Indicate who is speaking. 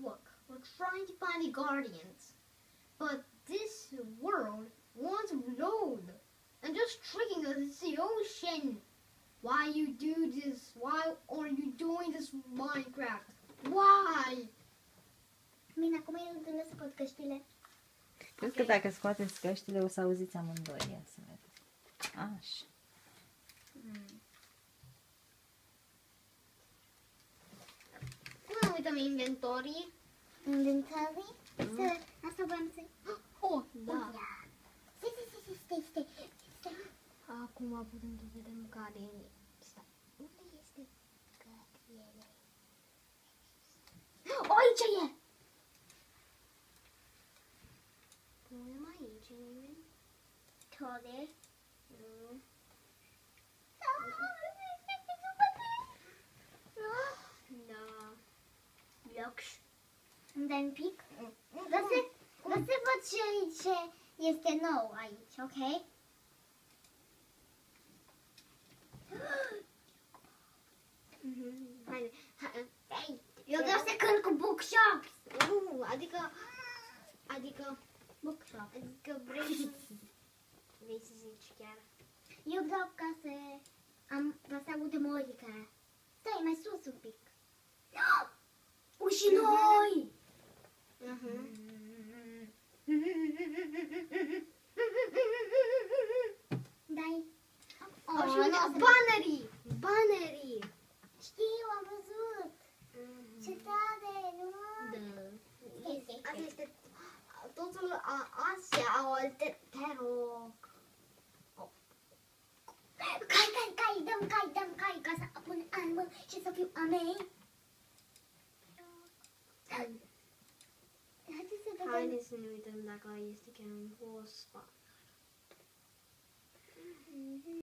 Speaker 1: Look, we're trying to find the Guardians, but this world wants to load and just tricking us. It's the ocean. Why you do this? Why are you doing this Minecraft? Why?
Speaker 2: Bine, acum eu trebuie să scot căștile.
Speaker 3: Cred că dacă scoateți căștile o să auziți amândoi. Ia să vedem. Așa.
Speaker 1: Cum ne uităm inventorii?
Speaker 2: Inventorii? Asta voiam să...
Speaker 1: Oh, da.
Speaker 2: Stai.
Speaker 1: Acum putem să vedem care e. Stai.
Speaker 2: Unde este Gabriele? O, aici e!
Speaker 1: Punem aici nimeni?
Speaker 2: Tore.
Speaker 1: Nu. Da.
Speaker 2: Blocks. Îmi dai un pic? Vreau să văd ce este nou aici, ok?
Speaker 1: Haide.
Speaker 2: Eu vreau să cânt cu bookshops.
Speaker 1: Adică
Speaker 2: Bookshop.
Speaker 1: Adică vrei să zici chiar.
Speaker 2: Eu vreau ca să audă muzica. Stai, mai sus un pic. Uși noi! Dai.
Speaker 1: Și uite, bannerii!
Speaker 2: Știu, am văzut. Ce tare, nu?
Speaker 1: Da. Asta este totul astea au alte
Speaker 2: Dăm cai, ca să pun armă și să fiu a mei. Haideți să vedem.
Speaker 1: Haideți să ne uităm dacă este chiar un boss.